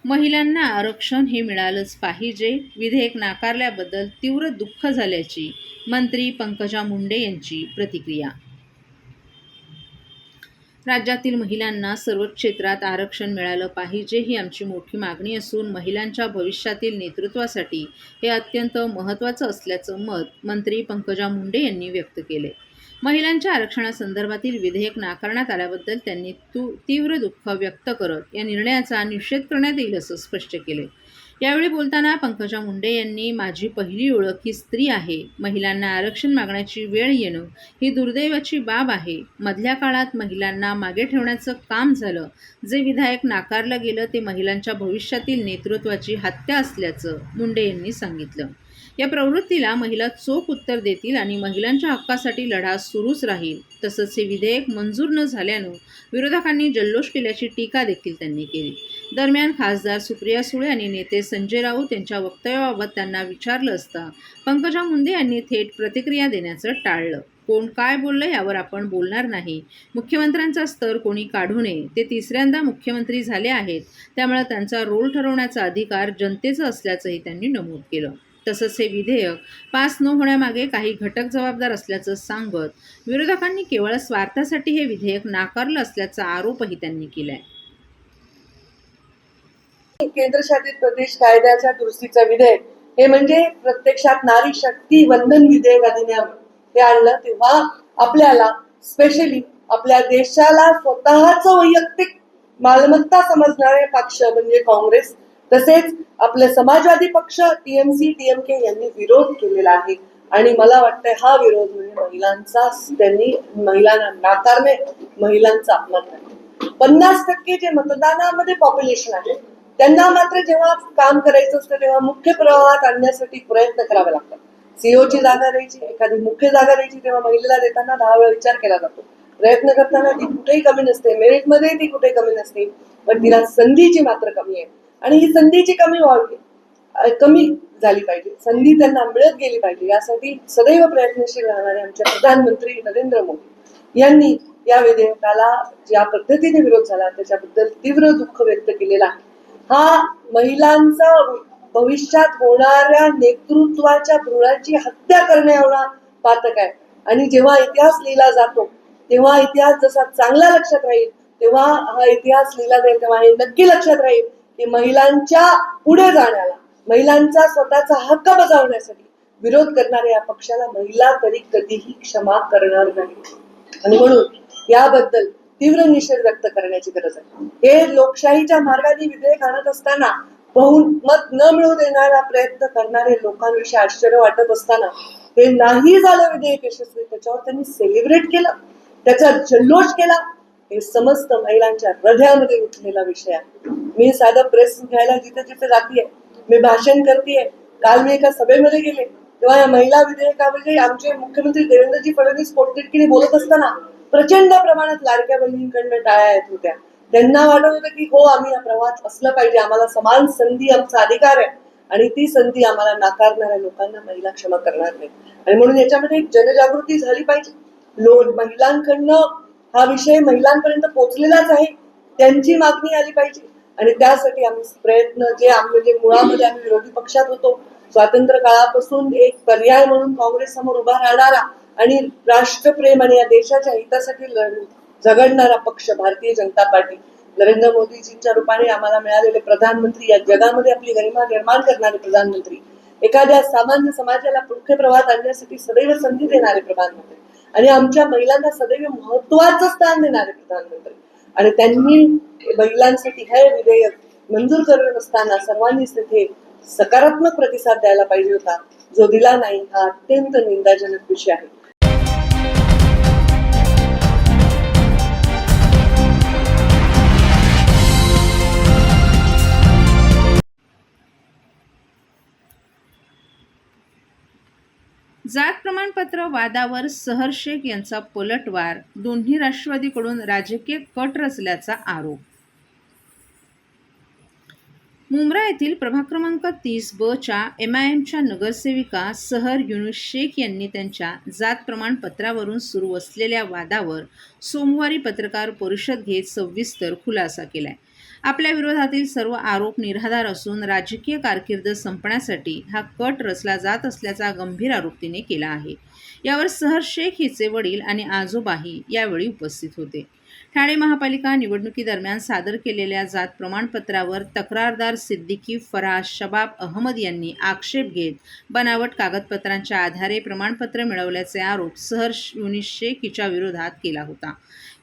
महिलांना आरक्षण हे मिळालंच पाहिजे. विधेयक नाकारल्याबद्दल तीव्र दुःख झाल्याची मंत्री पंकजा मुंडे यांची प्रतिक्रिया. राज्यातील महिलांना सर्व क्षेत्रात आरक्षण मिळालं पाहिजे ही आमची मोठी मागणी असून महिलांच्या भविष्यातील नेतृत्वासाठी हे अत्यंत महत्त्वाचं असल्याचं मत मंत्री पंकजा मुंडे यांनी व्यक्त केले. महिलांच्या आरक्षणासंदर्भातील विधेयक नाकारण्यात आल्याबद्दल त्यांनी तीव्र दुःख व्यक्त करत या निर्णयाचा निषेध करण्यात येईल असं स्पष्ट केले. यावेळी बोलताना पंकजा मुंडे यांनी माझी पहिली ओळख ही स्त्री आहे. महिलांना आरक्षण मागण्याची वेळ येणं ही दुर्दैवाची बाब आहे. मधल्या काळात महिलांना मागे ठेवण्याचं काम झालं. जे विधेयक नाकारलं गेलं ते महिलांच्या भविष्यातील नेतृत्वाची हत्या असल्याचं मुंडे यांनी सांगितलं. या प्रवृत्तीला महिला चोख उत्तर देतील आणि महिलांच्या हक्कासाठी लढा सुरूच राहील. तसंच हे विधेयक मंजूर न झाल्यानं विरोधकांनी जल्लोष केल्याची टीका देखील त्यांनी केली. दरम्यान खासदार सुप्रिया सुळे आणि नेते संजय राऊत यांच्या वक्तव्याबाबत त्यांना विचारलं असता पंकजा मुंडे यांनी थेट प्रतिक्रिया देण्याचं टाळलं. कोण काय बोललं यावर आपण बोलणार नाही. मुख्यमंत्र्यांचा स्तर कोणी काढू नये. ते तिसऱ्यांदा मुख्यमंत्री झाले आहेत. त्यामुळे त्यांचा रोल ठरवण्याचा अधिकार जनतेचा असल्याचंही त्यांनी नमूद केलं. तसंच हे विधेयक पास न होण्यामागे काही घटक जबाबदार असल्याचं सांगत विरोधकांनी केवळ स्वार्थासाठी हे विधेयक नाकारलं असल्याचा आरोपही त्यांनी केलाय. केंद्रशासित प्रदेश कायद्याच्या दुरुस्तीचं विधेयक हे म्हणजे प्रत्यक्षात नारी शक्ती वंदन विधेयक अधिनियम हे आणलं तेव्हा आपल्याला स्पेशली आपल्या देशाला स्वतःच वैयक्तिक मालमत्ता समजणारे पक्ष म्हणजे काँग्रेस तसेच आपले समाजवादी पक्ष टीएमसी टीएमके यांनी विरोध केलेला आहे. आणि मला वाटतंय हा विरोध म्हणजे महिलांचा त्यांनी महिलांना नाकारणे महिलांचा अपमान आहे. 50% जे मतदानामध्ये पॉप्युलेशन आहे त्यांना मात्र जेव्हा काम करायचं असतं तेव्हा मुख्य प्रवाहात आणण्यासाठी प्रयत्न करावे लागतात. सीओची जागा द्यायची एखादी मुख्य जागा द्यायची तेव्हा महिलेला देताना 10 वेळा विचार केला जातो. प्रयत्न करताना ती कुठेही कमी नसते. मेरिटमध्ये ती कुठे कमी नसते पण तिला संधीची मात्र कमी आहे. आणि ही संधीची कमी झाली पाहिजे. संधी त्यांना मिळत गेली पाहिजे यासाठी सदैव प्रयत्नशील राहणारे आमचे प्रधानमंत्री नरेंद्र मोदी यांनी या विधेयकाला ज्या पद्धतीने विरोध झाला त्याच्याबद्दल तीव्र दुःख व्यक्त केलेलं आहे. हा महिलांचा भविष्यात होणाऱ्या नेतृत्वाच्या भ्रूणाची हत्या करण्या एवढा पातक आहे. आणि जेव्हा इतिहास लिहिला जातो तेव्हा इतिहास जसा चांगला लक्षात राहील तेव्हा हा इतिहास लिहिला जाईल तेव्हा हे नक्की लक्षात राहील की महिलांच्या पुढे जाण्याला महिलांचा स्वतःचा हक्क बजावण्यासाठी विरोध करणाऱ्या या पक्षाला महिला तरी कधीही क्षमा करणार नाही. आणि म्हणून याबद्दल तीव्र निषेध व्यक्त करण्याची गरज आहे. हे लोकशाहीच्या मार्गाने विधेयक आणत असताना बहुमत न मिळू देणारा प्रयत्न करणारे लोकांविषयी आश्चर्य वाटत असताना हे नाही झालं विधेयक यशस्वी त्याच्यावर त्यांनी सेलिब्रेट केलं त्याचा जल्लोष केला. हे समस्त महिलांच्या हृदयामध्ये उठलेला विषय आहे. मी साधं प्रेस घ्यायला जिथे जिथे जातीये मी भाषण करतेय. काल मी एका सभेमध्ये गेले तेव्हा या महिला विधेयकाविषयी आमचे मुख्यमंत्री देवेंद्रजी फडणवीस पोटतिडकीने बोलत असताना प्रचंड प्रमाणात लाडक्या बहिणींकडनं टाळ्या येत होत्या. त्यांना वाटत होतं की हो आम्ही या प्रवाहात असलं पाहिजे. आम्हाला समान संधी आमचा अधिकार आहे आणि ती संधी आम्हाला नाकारणाऱ्या लोकांना महिला क्षमा करणार नाही. आणि म्हणून याच्यामध्ये एक जनजागृती झाली पाहिजे. महिलांकडनं हा विषय महिलांपर्यंत पोहोचलेलाच आहे. त्यांची मागणी आली पाहिजे आणि त्यासाठी आम्ही प्रयत्न जे म्हणजे मुळामध्ये आम्ही विरोधी पक्षात होतो. स्वातंत्र्य काळापासून एक पर्याय म्हणून काँग्रेस समोर उभा राहणारा आणि राष्ट्रप्रेम आणि या देशाच्या हितासाठी झगडणारा पक्ष भारतीय जनता पार्टी नरेंद्र मोदीजींच्या रूपाने आम्हाला मिळालेले प्रधानमंत्री या जगामध्ये आपली गरिमा निर्माण करणारे प्रधानमंत्री एखाद्या सामान्य समाजाला मुख्य प्रवाहात आणण्यासाठी सदैव संधी देणारे प्रधानमंत्री आणि आमच्या महिलांना सदैव महत्वाचं स्थान देणारे प्रधानमंत्री आणि त्यांनी महिलांसाठी हे विधेयक मंजूर करत असताना सर्वांनीच तिथे सकारात्मक प्रतिसाद द्यायला पाहिजे होता जो दिला नाही. हा अत्यंत निंदाजनक विषय आहे. जात प्रमाणपत्र वादावर सहर शेख यांचा पलटवार. दोन्ही राष्ट्रवादीकडून राजकीय कट रचल्याचा आरोप. मुंब्रा येथील प्रभाग क्रमांक 30B MIMच्या नगरसेविका सहर युनुस शेख यांनी त्यांच्या जात प्रमाणपत्रावरून सुरू असलेल्या वादावर सोमवारी पत्रकार परिषद घेत सविस्तर खुलासा केलाय. आपल्या विरोधातील सर्व आरोप निराधार असून राजकीय कारकीर्द संपण्यासाठी हा कट रचला जात असल्याचा गंभीर आरोप तिने केला आहे. यावर सहर शेख हिचे वडील आणि आजोबाही यावेळी उपस्थित होते. ठाणे महापालिका निवडणुकीदरम्यान सादर केलेल्या जात प्रमाणपत्रावर तक्रारदार सिद्दीकी फराज शबाब अहमद यांनी आक्षेप घेत बनावट कागदपत्रांच्या आधारे प्रमाणपत्र मिळवल्याचे आरोप सहर युनिस शेख हिच्या विरोधात केला होता.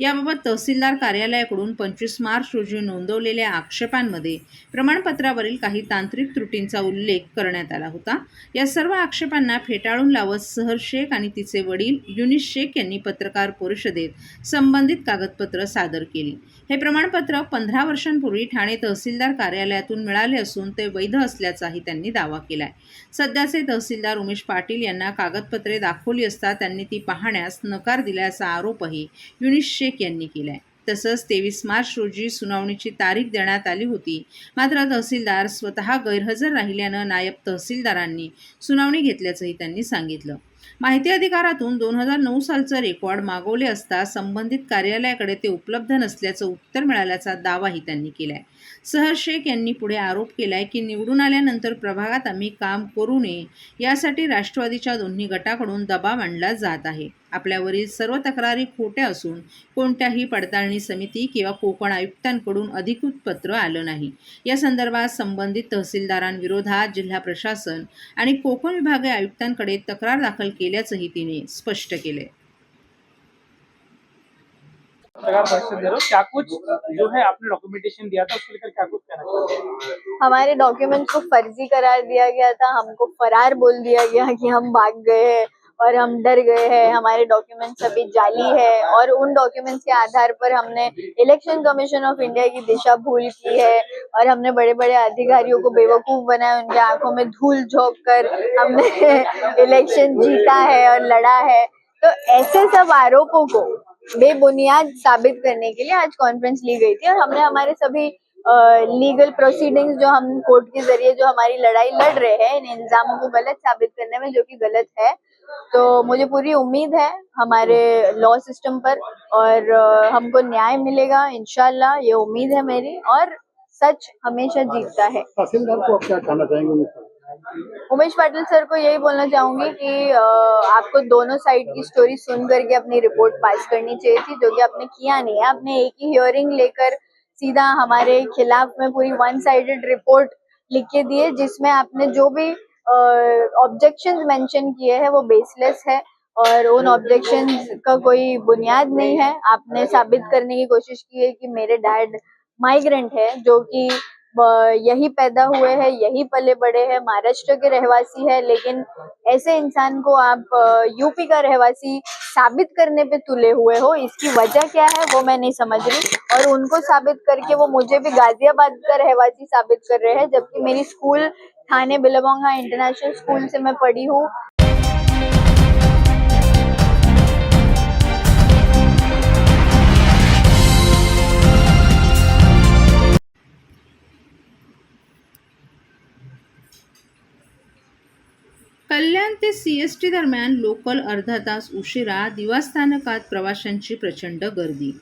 याबाबत तहसीलदार कार्यालयाकडून 25 मार्च रोजी नोंदवलेल्या आक्षेपांमध्ये प्रमाणपत्रावरील काही तांत्रिक त्रुटींचा उल्लेख करण्यात आला होता. या सर्व आक्षेपांना फेटाळून लावत सहर शेख आणि तिचे वडील युनिस शेख यांनी पत्रकार परिषदेत संबंधित कागदपत्र सादर केली. हे प्रमाणपत्र 15 वर्षांपूर्वी ठाणे तहसीलदार कार्यालयातून मिळाले असून ते वैध असल्याचाही त्यांनी दावा केलाय. सध्याचे तहसीलदार उमेश पाटील यांना कागदपत्रे दाखवली असता त्यांनी ती पाहण्यास नकार दिल्याचा आरोपही युनिस शेख यांनी केलाय. तसंच 23 मार्च रोजी सुनावणीची तारीख देण्यात आली होती. मात्र तहसीलदार स्वतः गैरहजर राहिल्यानं नायब तहसीलदारांनी सुनावणी घेतल्याचंही त्यांनी सांगितलं. माहिती अधिकारातून 2009 सालचं रेकॉर्ड मागवले असता संबंधित कार्यालयाकडे ते उपलब्ध नसल्याचं उत्तर मिळाल्याचा दावाही त्यांनी केलाय. सहर शेख यांनी पुढे आरोप केलाय की निवडून आल्यानंतर प्रभागात आम्ही काम करू नये यासाठी राष्ट्रवादीच्या दोन्ही गटाकडून दबाव आणला जात आहे. आपल्यावरील सर्व तक्रारी खोट्या असून कोणत्याही पडताळणी समिती किंवा कोकण आयुक्तांकडून अधिकृत पत्र आलं नाही. या संदर्भात संबंधित तहसीलदारांविरोधात जिल्हा प्रशासन आणि कोकण विभागीय आयुक्तांकडे तक्रार दाखल केल्याचंही तिने स्पष्ट केले. पत्रकार परिषद दे रहे हो, क्या कुछ जो है आपने डॉक्यूमेंटेशन दिया था उसको लेकर क्या कुछ कहना चाहिए? हमारे डॉक्यूमेंट्स को फर्जी करार दिया गया था, हमको फरार बोल दिया गया कि हम भाग गए हैं और हम डर गए हैं, हमारे डॉक्यूमेंट्स अभी जाली है और उन डॉक्यूमेंट्स के आधार पर हमने इलेक्शन कमीशन ऑफ इंडिया की दिशा भूल की है और हमने बड़े बड़े अधिकारियों को बेवकूफ बनाया, उनके आंखों में धूल झोंक कर हमने इलेक्शन जीता है और लड़ा है। तो ऐसे सब आरोपों को बेबुनियाद साबित करने के लिए आज कॉन्फ्रेंस ली गई थी और हमने हमारे सभी लीगल प्रोसीडिंग्स जो हम कोर्ट के जरिए जो हमारी लड़ाई लड़ रहे हैं इन इल्जामों को गलत साबित करने में, जो कि गलत है। तो मुझे पूरी उम्मीद है हमारे लॉ सिस्टम पर और हमको न्याय मिलेगा इंशाल्लाह, ये उम्मीद है मेरी, और सच हमेशा जीतता है। तहसीलदार को आप क्या कहना चाहेंगे? उमेश पाटिल सर को यही बोलना चाहूंगी कि आपको दोनों साइड की स्टोरी सुन करके अपनी रिपोर्ट पास करनी चाहिए थी, जो कि आपने किया नहीं है। आपने एक ही हियरिंग लेकर सीधा हमारे खिलाफ में पूरी वन साइडेड रिपोर्ट लिख के दी है, जिसमें आपने जो भी ऑब्जेक्शंस मेंशन किए हैं वो बेसलेस है और उन ऑब्जेक्शंस का कोई बुनियाद नहीं है। आपने साबित करने की कोशिश की है कि मेरे डैड माइग्रेंट है, जो कि यही पैदा हुए हैं, यही पले बड़े हैं, महाराष्ट्र के रहवासी है, लेकिन ऐसे इंसान को आप यूपी का रहवासी साबित करने पे तुले हुए हो। इसकी वजह क्या है वो मैं नहीं समझ रही, और उनको साबित करके वो मुझे भी गाजियाबाद का रहवासी साबित कर रहे हैं, जबकि मेरी स्कूल ठाणे बिलबोंगा इंटरनेशनल स्कूल से मैं पढ़ी हूँ। कल्याण ते CST दरम्यान लोकल अर्धा तास उशिरा, दिवा स्थानकात प्रवाशांची प्रचंड गर्दी.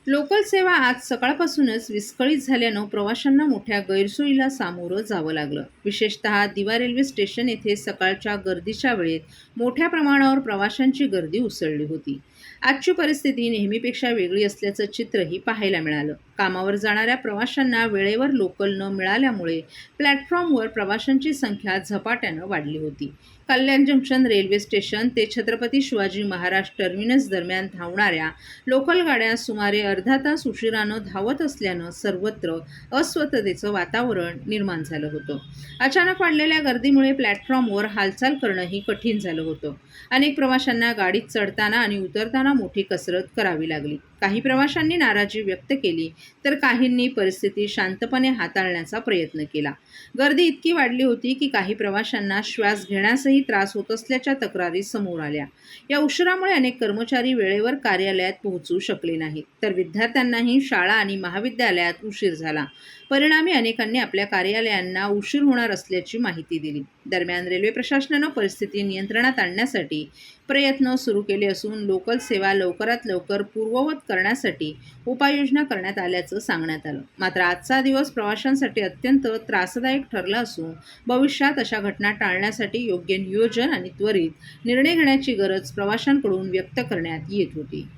लोकल सेवा आज सकाळपासूनच विस्कळीत झाल्यानं प्रवाशांना मोठ्या गैरसोयीला सामोरं जावं लागलं. विशेषतः दिवा रेल्वे स्टेशन येथे सकाळच्या गर्दीच्या वेळेत मोठ्या प्रमाणावर प्रवाशांची गर्दी उसळली होती. आजची परिस्थिती नेहमीपेक्षा वेगळी असल्याचं चित्रही पाहायला मिळालं. कामावर जाणाऱ्या प्रवाशांना वेळेवर लोकल न मिळाल्यामुळे प्लॅटफॉर्मवर प्रवाशांची संख्या झपाट्यानं वाढली होती. कल्याण जंक्शन रेल्वे स्टेशन ते छत्रपती शिवाजी महाराज टर्मिनस दरम्यान धावणाऱ्या लोकल गाड्या सुमारे अर्धा तास उशिरानं धावत असल्यानं सर्वत्र अस्वस्थतेचं वातावरण निर्माण झालं होतं. अचानक वाढलेल्या गर्दीमुळे प्लॅटफॉर्मवर हालचाल करणंही कठीण झालं होतं. अनेक प्रवाशांना गाडीत चढताना आणि उतरताना मोठी कसरत करावी लागली. काही प्रवाशांनी नाराजी व्यक्त केली तर काहींनी परिस्थिती शांतपणे हाताळण्याचा प्रयत्न केला. गर्दी इतकी वाढली होती की काही प्रवाशांना श्वास घेण्यासही त्रास होत असल्याच्या तक्रारी समोर आल्या. या उशिरामुळे अनेक कर्मचारी वेळेवर कार्यालयात पोहोचू शकले नाहीत, तर विद्यार्थ्यांनाही शाळा आणि महाविद्यालयात उशीर झाला. परिणामी अनेकांनी आपल्या कार्यालयांना उशीर होणार असल्याची माहिती दिली. दरम्यान रेल्वे प्रशासनानं परिस्थिती नियंत्रणात आणण्यासाठी प्रयत्न सुरू केले असून लोकल सेवा लवकरात लवकर पूर्ववत करण्यासाठी उपाययोजना करण्यात आल्याचं सांगण्यात आलं. मात्र आजचा दिवस प्रवाशांसाठी अत्यंत त्रासदायक ठरला असून भविष्यात अशा घटना टाळण्यासाठी योग्य नियोजन आणि त्वरित निर्णय घेण्याची गरज प्रवाशांकडून व्यक्त करण्यात येत होती.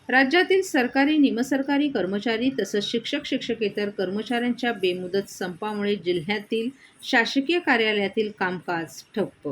राज्यातील सरकारी, निमसरकारी कर्मचारी तसंच शिक्षक शिक्षकेतर कर्मचाऱ्यांच्या बेमुदत संपामुळे जिल्ह्यातील शासकीय कार्यालयातील कामकाज ठप्प.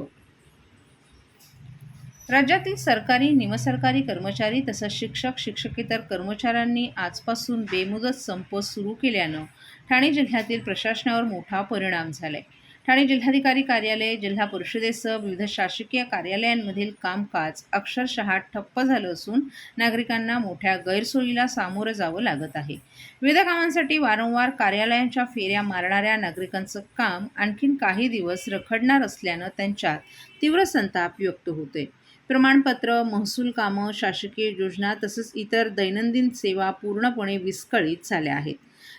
राज्यातील सरकारी, निमसरकारी कर्मचारी तसंच शिक्षक शिक्षकेतर कर्मचाऱ्यांनी आजपासून बेमुदत संप सुरू केल्यानं ठाणे जिल्ह्यातील प्रशासनावर मोठा परिणाम झालाय. ठाणे जिल्हाधिकारी कार्यालय, जिल्हा परिषदेसह विविध शासकीय कार्यालयांमधील कामकाज अक्षरशः ठप्प झालं असून नागरिकांना मोठ्या गैरसोयीला सामोरं जावं लागत आहे. विविध कामांसाठी वारंवार कार्यालयांच्या फेऱ्या मारणाऱ्या नागरिकांचं काम आणखीन काही दिवस रखडणार असल्यानं त्यांच्यात तीव्र संताप व्यक्त होतोय. प्रमाणपत्र, महसूल कामं, शासकीय योजना तसंच इतर दैनंदिन सेवा पूर्णपणे विस्कळीत झाल्या आहेत.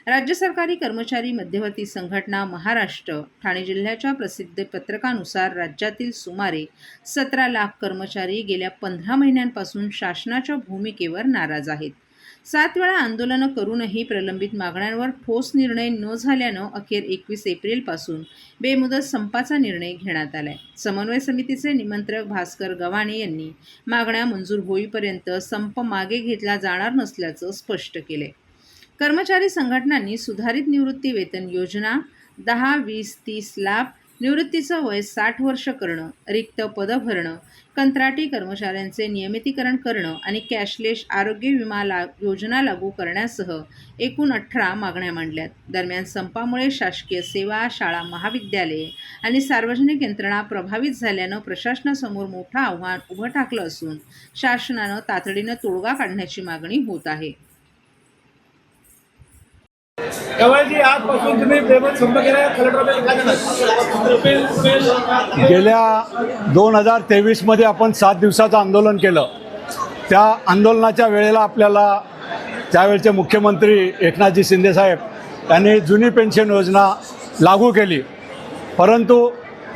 राज्य सरकारी कर्मचारी मध्यवर्ती संघटना महाराष्ट्र ठाणे जिल्ह्याच्या प्रसिद्ध पत्रकानुसार राज्यातील सुमारे 17 लाख कर्मचारी गेल्या 15 महिन्यांपासून शासनाच्या भूमिकेवर नाराज आहेत. 7 वेळा आंदोलनं करूनही प्रलंबित मागण्यांवर ठोस निर्णय न झाल्यानं अखेर 21 एप्रिलपासून बेमुदत संपाचा निर्णय घेण्यात आलाय. समन्वय समितीचे निमंत्रक भास्कर गव्हाणे यांनी मागण्या मंजूर होईपर्यंत संप मागे घेतला जाणार नसल्याचं स्पष्ट केलंय. कर्मचारी संघटनांनी सुधारित निवृत्ती वेतन योजना, 10, 20, 30 लाभ, निवृत्तीचं वय 60 वर्ष करणं, रिक्त पदं भरणं, कंत्राटी कर्मचाऱ्यांचे नियमितीकरण करणं आणि कॅशलेस आरोग्य विमा योजना लागू करण्यासह एकूण 18 मागण्या मांडल्यात. दरम्यान संपामुळे शासकीय सेवा, शाळा, महाविद्यालये आणि सार्वजनिक यंत्रणा प्रभावित झाल्यानं प्रशासनासमोर मोठं आव्हान उभं ठाकलं असून शासनानं तातडीनं तोडगा काढण्याची मागणी होत आहे. जी आजपासून तुम्ही बेमुदत संप केला, कलेक्टर काय गेल्या 2023 मध्ये आपण 7 दिवसाचं आंदोलन केलं. त्या आंदोलनाच्या वेळेला आपल्याला त्यावेळचे मुख्यमंत्री एकनाथजी शिंदे साहेब यांनी जुनी पेन्शन योजना लागू केली. परंतु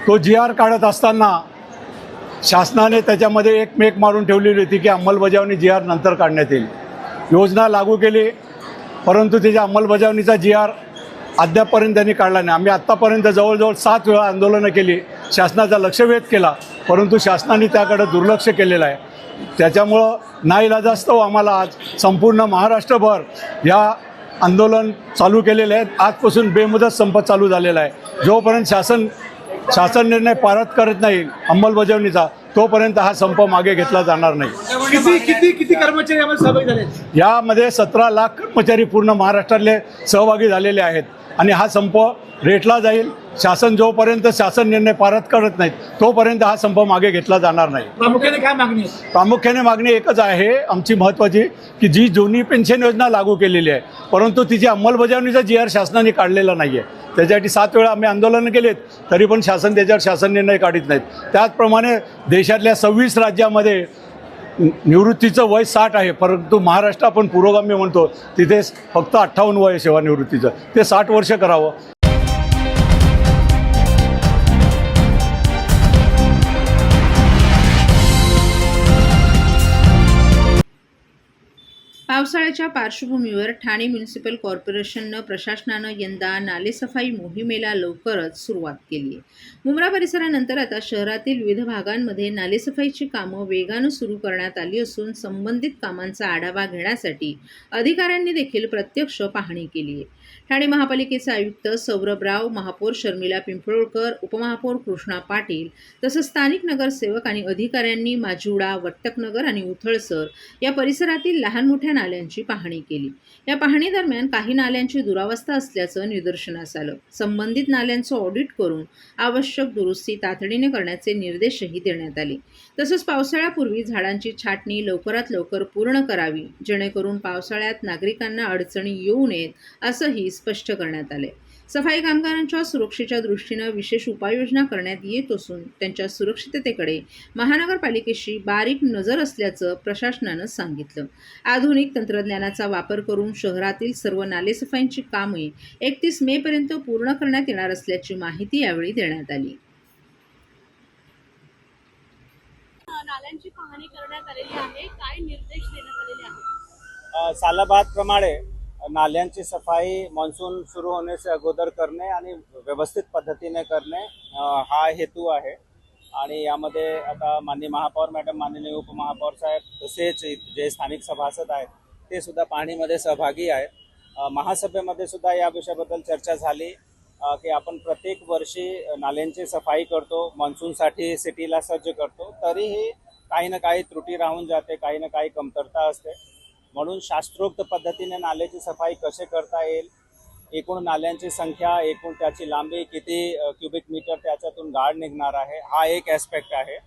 तो GR काढत असताना शासनाने त्याच्यामध्ये एक मेक मारून ठेवलेली होती की अंमलबजावणी GR नंतर काढण्यात येईल. योजना लागू केली, परंतु त्याच्या अंमलबजावणीचा GR अद्यापपर्यंत त्यांनी काढला नाही. आम्ही आत्तापर्यंत जवळजवळ 7 वेळा आंदोलनं केली, शासनाचा लक्षवेध केला, परंतु शासनाने त्याकडे दुर्लक्ष केलेलं आहे. त्याच्यामुळं नाईलाजास्तव आम्हाला आज संपूर्ण महाराष्ट्रभर या आंदोलन चालू केलेले आहेत. आजपासून बेमुदत संप चालू झालेला आहे. जोपर्यंत शासन निर्णय पारित करत नाही अंमलबजावणीचा, तोपर्यंत हा संप मागे घेतला जाणार नाही. किती कर्मचारी यामध्ये सहभागी झाले? यामध्ये 17 लाख कर्मचारी पूर्ण महाराष्ट्रातले सहभागी झालेले आहेत आणि हा संप रेटला जाईल. शासन जोपर्यंत शासन निर्णय पारित करत नाहीत तोपर्यंत हा संप मागे घेतला जाणार नाही. प्रामुख्याने काय मागणी आहे? प्रामुख्याने मागणी एकच आहे आमची महत्त्वाची, की जी जुनी पेन्शन योजना लागू केलेली आहे परंतु तिची अंमलबजावणीचा GR शासनाने काढलेला नाही आहे. त्याच्यासाठी 7 वेळा आम्ही आंदोलनं केलेत, तरी पण शासन त्याच्यावर शासन निर्णय काढत नाहीत. त्याचप्रमाणे देशातल्या 26 राज्यामध्ये निवृत्तीचं वय 60 आहे, परंतु महाराष्ट्र आपण पुरोगामी म्हणतो, तिथे फक्त 58 वय सेवानिवृत्तीचं, ते 60 वर्ष करावं. पावसाळ्याच्या पार्श्वभूमीवर ठाणे म्युनिसिपल कॉर्पोरेशननं प्रशासनानं यंदा नालेसफाई मोहिमेला लवकरच सुरुवात केली आहे. मुंब्रा परिसरानंतर आता शहरातील विविध भागांमध्ये नालेसफाईची कामं वेगानं सुरू करण्यात आली असून संबंधित कामांचा आढावा घेण्यासाठी अधिकाऱ्यांनी देखील प्रत्यक्ष पाहणी केली आहे. ठाणे महापालिकेचे आयुक्त सौरभ राव, महापौर शर्मिला पिंपळकर, उपमहापौर कृष्णा पाटील तसंच स्थानिक नगरसेवक आणि अधिकाऱ्यांनी माजिवडा, वट्टकनगर आणि उथळसर या परिसरातील लहान मोठ्या नाल्यांची पाहणी केली. या पाहणीदरम्यान काही नाल्यांची दुरावस्था असल्याचं निदर्शनास आलं. संबंधित नाल्यांचं ऑडिट करून आवश्यक दुरुस्ती तातडीने करण्याचे निर्देशही देण्यात आले. तसंच पावसाळ्यापूर्वी झाडांची छाटणी लवकरात लवकर पूर्ण करावी, जेणेकरून पावसाळ्यात नागरिकांना अडचणी येऊ नयेत असंही स्पष्ट करण्यात आले. सफाई कामगारांच्या सुरक्षेच्या दृष्टीनं विशेष उपाययोजना करण्यात येत असून त्यांच्या सुरक्षिततेकडे महानगरपालिकेशी बारीक नजर असल्याचं प्रशासनानं सांगितलं. आधुनिक तंत्रज्ञानाचा वापर करून शहरातील सर्व नालेसफाईची कामे 31 मे पर्यंत पूर्ण करण्यात येणार असल्याची माहिती यावेळी देण्यात आली. नाल्यांची पाहणी करण्यात आलेली आहे. काय निर्देश देण्यात आलेले आहेत? सालाबादप्रमाणे नाल्यांची सफाई मान्सून सुरू होण्याचे अगोदर करणे आणि व्यवस्थित पद्धतीने करणे हा हेतू आहे. आणि यामध्ये आता माननीय महापौर मॅडम, माननीय उपमहापौर साहेब तसेच जे स्थानिक सभासद आहेत ते सुद्धा पाहणीमध्ये सहभागी आहेत. महासभेमध्ये सुद्धा या विषयाबद्दल चर्चा झाली की आपण प्रत्येक वर्षी नाल्यांची सफाई करतो, मान्सूनसाठी सिटीला सज्ज करतो, तरीही काही ना काही त्रुटी राहून जाते, काही ना काही कमतरता असते. म्हणून शास्त्रोक्त पद्धतीने नाल्याची सफाई कसे करता येईल, एकूण नाल्यांची संख्या, एकूण त्याची लांबी, किती क्युबिक मीटर त्याच्यातून गाळ निघणार आहे, हा एक ॲस्पेक्ट आहे.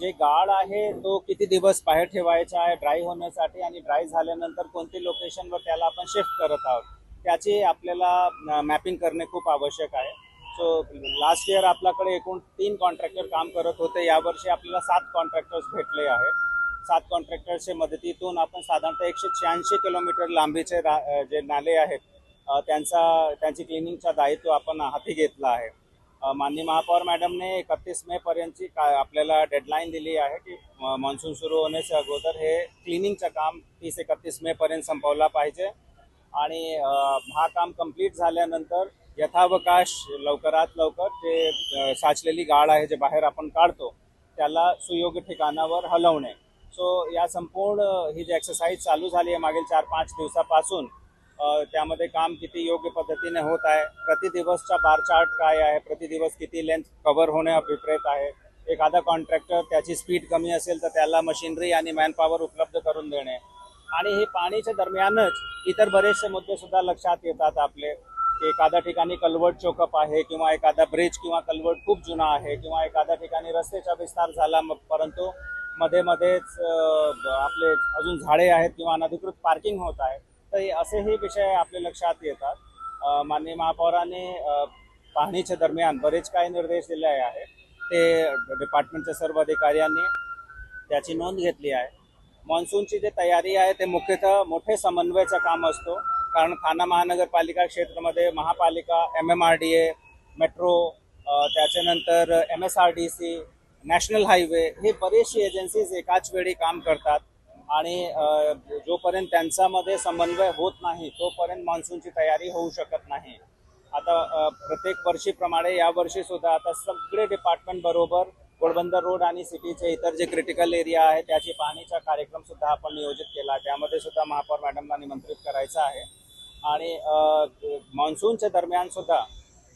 जे गाळ आहे तो किती दिवस बाहेर ठेवायचा आहे ड्राय होण्यासाठी, आणि ड्राय झाल्यानंतर कोणती लोकेशनवर त्याला आपण शिफ्ट करत आहोत, त्याची आपल्याला मॅपिंग करणे खूप आवश्यक आहे. सो लास्ट इयर आपल्याकडे एकूण 3 कॉन्ट्रॅक्टर काम करत होते. यावर्षी आपल्याला 7 कॉन्ट्रॅक्टर्स भेटले आहेत. 7 कॉन्ट्रॅक्टर्सच्या मदतीतून आपण साधारणतः 186 किलोमीटर लांबीचे जे नाले आहेत त्यांची क्लिनिंगचा दायित्व आपण हाती घेतला आहे. माननीय महापौर मॅडमने 31 मे पर्यंतची आपल्याला डेडलाईन दिली आहे की मान्सून सुरू होण्याच्या अगोदर हे क्लिनिंगचं काम 30-31 मे पर्यंत संपवला पाहिजे. आणि हा काम कंप्लीट झाल्यानंतर यथावकाश लवकरात लवकर जे साचलेली गाळ आहे जे बाहेर आपण काढतो त्याला सुयोग्य ठिकाणावर हलवणे. सो या संपूर्ण ही जी एक्सरसाइज चालू झाली आहे मागील 4-5 दिवसापासून, त्यामध्ये काम किती योग्य पद्धतीने होत आहे, प्रतिदिवसचा बार चार्ट काय आहे, प्रतिदिवस किती लेंथ कव्हर होणे अभिप्रेत आहे. एखादा कॉन्ट्रॅक्टर त्याची स्पीड कमी असेल तर त्याला मशिनरी आणि मॅनपॉवर उपलब्ध करून देणे. आणि हे पाणीच्या दरम्यानच इतर बरेचसे मुद्दे सुद्धा लक्षात येतात आपले, की एखाद्या ठिकाणी कल्वर्ट चोकअप आहे, किंवा एखादा ब्रिज किंवा कल्वर्ट खूप जुना आहे, किंवा एखाद्या ठिकाणी रस्त्याचा विस्तार झाला परंतु मध्येच आपले अजून झाडे आहेत किंवा अनधिकृत पार्किंग होत आहे. तर असेही विषय आपल्या लक्षात येतात. माननीय महापौरांनी पाहणीच्या दरम्यान बरेच काही निर्देश दिले आहे, ते डिपार्टमेंटच्या सर्व अधिकाऱ्यांनी त्याची नोंद घेतली आहे. मान्सूनची जी तयारी आहे ते मुख्यतः मोठे समन्वयाचं काम असतो, कारण ठाणा महानगरपालिका क्षेत्रामध्ये महापालिका, MMRDA, मेट्रो, त्याच्यानंतर MSRDC, नॅशनल हायवे, हे बरेचशी एजन्सीज एकाच वेळी काम करतात. आणि जोपर्यंत त्यांच्यामध्ये समन्वय होत नाही तोपर्यंत मान्सूनची तयारी होऊ शकत नाही. आता प्रत्येक वर्षीप्रमाणे यावर्षी सुद्धा आता सगळे डिपार्टमेंट बरोबर घोडबंदर रोड आणि सिटीचे इतर जे क्रिटिकल एरिया आहे त्याची पाहणीचा कार्यक्रम सुद्धा आपण नियोजित केला. त्यामध्ये सुद्धा महापौर मॅडमला निमंत्रित करायचं आहे. आणि मान्सूनच्या दरम्यान सुद्धा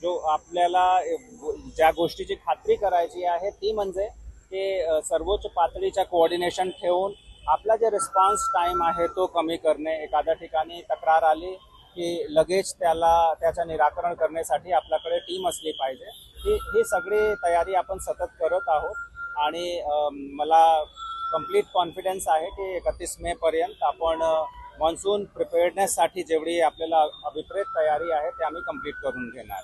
जो आपल्याला ज्या गोष्टीची खात्री करायची आहे ती म्हणजे की सर्वोच्च पातळीच्या कोऑर्डिनेशन ठेवून आपला जे रिस्पॉन्स टाईम आहे तो कमी करणे. एखाद्या ठिकाणी तक्रार आली की लगेच त्याचं निराकरण करण्यासाठी आपल्याकडे टीम असली पाहिजे. ही सगळी तयारी आपण सतत करत आहोत. आणि मला कंप्लीट कॉन्फिडन्स आहे की 31 मे पर्यंत आपण मान्सून प्रिपेअर्डनेससाठी जेवढी आपल्याला अभिप्रेत तयारी आहे ते आम्ही कंप्लीट करून घेणार.